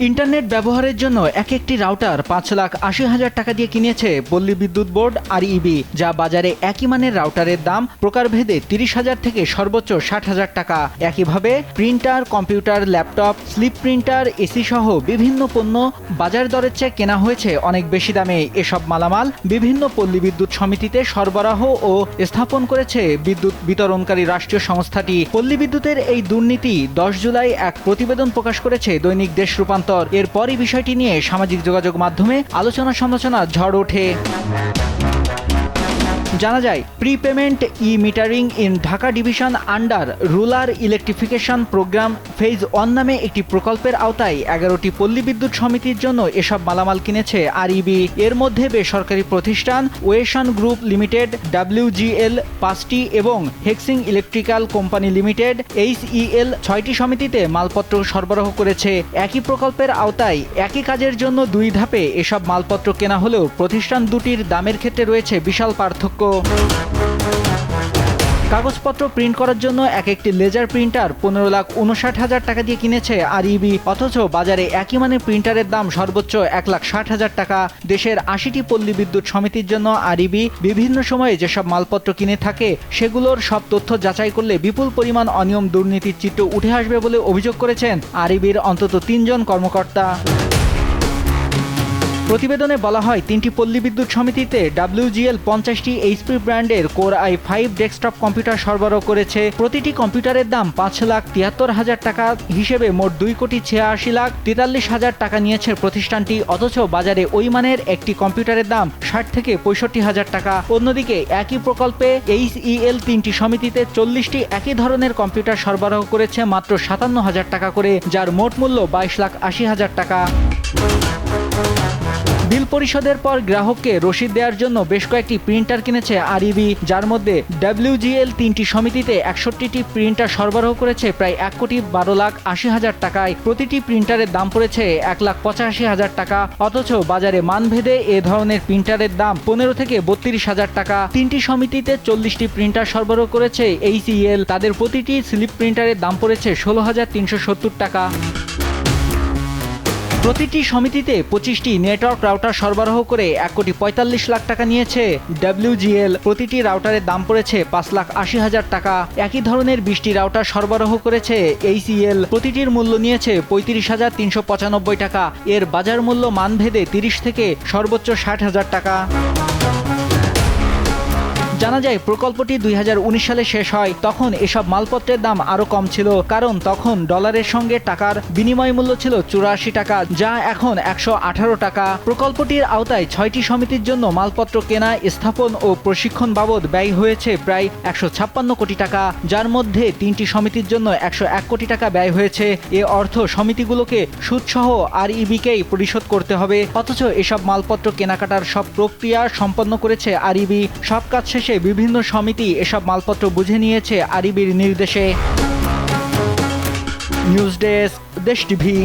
Internet ব্যবহারের জন্য একটি রাউটার 5,80,000 টাকা দিয়ে কিনেছে পল্লী বিদ্যুৎ বোর্ড আরইবি, যা বাজারে একই মানের রাউটারের দাম প্রকারভেদে 30,000 থেকে সর্বোচ্চ 60,000 টাকা। একইভাবে printer, computer, laptop, slip printer, AC সহ বিভিন্ন পণ্য বাজার দরের চেয়ে কেনা হয়েছে অনেক বেশি দামে। এসব মালামাল বিভিন্ন পল্লী বিদ্যুৎ সমিতিতে সরবরাহ ও স্থাপন করেছে বিদ্যুৎ বিতরণকারী রাষ্ট্রীয় সংস্থাটি। পল্লী বিদ্যুতের এই দুর্নীতি 10 জুলাই এক প্রতিবেদন প্রকাশ করেছে দৈনিক দেশ রূপান্তর। এরপরই বিষয়টি নিয়ে সামাজিক যোগাযোগ মাধ্যমে আলোচনা সমালোচনার ঝড় ওঠে। জানা যায়, prepayment metering in Dhaka division under rural electrification programme phase 1 নামে একটি প্রকল্পের আওতায় 11টি পল্লী বিদ্যুৎ সমিতির জন্য এসব মালামাল কিনেছে আরইবি। এর মধ্যে বেসরকারি প্রতিষ্ঠান ওয়েশন গ্রুপ লিমিটেড, WGL 5টি এবং হেক্সিং ইলেকট্রিক্যাল কোম্পানি লিমিটেড HEL 6টি সমিতিতে মালপত্র সরবরাহ করেছে। একই প্রকল্পের আওতায় একই কাজের জন্য 2 ধাপে এসব মালপত্র কেনা হলেও প্রতিষ্ঠান দুটির দামের ক্ষেত্রে রয়েছে বিশাল পার্থক্য। কাগজপত্র প্রিন্ট করার জন্য একটি লেজার প্রিন্টার 15,59,000 টাকা দিয়ে কিনেছে আরইবি, অথচ বাজারে একই মানের প্রিন্টারের দাম সর্বোচ্চ 1,60,000 টাকা। দেশের 80টি পল্লী বিদ্যুৎ সমিতির জন্য আরইবি বিভিন্ন সময়ে যেসব মালপত্র কিনে থাকে সেগুলোর সব তথ্য যাচাই করলে বিপুল পরিমাণ অনিয়ম দুর্নীতির চিত্র উঠে আসবে বলে অভিযোগ করেছেন আরইবির অন্তত 3 জন কর্মকর্তা। প্রতিবেদনে বলা হয়, 3টি পল্লী বিদ্যুৎ সমিতিতে WGL 50টি HP ব্র্যান্ডের Core i5 ডেস্কটপ কম্পিউটার সরবরাহ করেছে। প্রতিটি কম্পিউটারের দাম 5,73,000 টাকা হিসেবে মোট 2,86,43,000 টাকা নিয়েছে প্রতিষ্ঠানটি, অথচ বাজারে ওই মানের একটি কম্পিউটারের দাম 60 থেকে 65,000 টাকা। অন্যদিকে একই প্রকল্পে HEL 3টি সমিতিতে 40টি একই ধরনের কম্পিউটার সরবরাহ করেছে মাত্র 57,000 টাকা করে, যার মোট মূল্য 22,80,000 টাকা। বিল পরিশোধের পর গ্রাহককে রসিদ দেওয়ার জন্য বেশ কয়েকটি প্রিন্টার কিনেছে আরইবি, যার মধ্যে WGL 3টি সমিতিতে 61টি প্রিন্টার সরবরাহ করেছে প্রায় 1,12,80,000 টাকায়। প্রতিটি প্রিন্টারের দাম পড়েছে 1,85,000 টাকা, অথচ বাজারে মানভেদে এ ধরনের প্রিন্টারের দাম 15 থেকে 32,000 টাকা। 3টি সমিতিতে 40টি প্রিন্টার সরবরাহ করেছে HEL, তাদের প্রতিটি স্লিপ প্রিন্টারের দাম পড়েছে 16,370 টাকা। প্রতিটি সমিতিতে 25টি নেটওয়ার্ক রাউটার সরবরাহ করে 1,45,00,000 টাকা নিয়েছে WGL। প্রতিটি রাউটারের দাম পড়েছে 5,80,000 টাকা। একই ধরনের 20টি রাউটার সরবরাহ করেছে HEL, প্রতিটির মূল্য নিয়েছে 35,395 টাকা। এর বাজার মূল্য মানভেদে 30 থেকে সর্বোচ্চ 60,000 টাকা। জানা যায়, প্রকল্পটি 2019 সালে শেষ হয়। তখন এসব মালপত্রের দাম আরও কম ছিল, কারণ তখন ডলারের সঙ্গে টাকার বিনিময় মূল্য ছিল 84 টাকা, যা এখন 118 টাকা। প্রকল্পটির আওতায় 6টি সমিতির জন্য মালপত্র কেনা, স্থাপন ও প্রশিক্ষণ বাবদ ব্যয় হয়েছে প্রায় 156 কোটি টাকা, যার মধ্যে 3টি সমিতির জন্য 101 কোটি টাকা ব্যয় হয়েছে। এ অর্থ সমিতিগুলোকে সুদসহ আরইবিকেই পরিশোধ করতে হবে, অথচ এসব মালপত্র কেনাকাটার সব প্রক্রিয়া সম্পন্ন করেছে আরইবি। সব কাজ শেষে বিভিন্ন সমিতি এসব মালপত্র বুঝে নিয়েছে আরইবির নির্দেশে। নিউজ ডেস্ক, দেশ টিভি।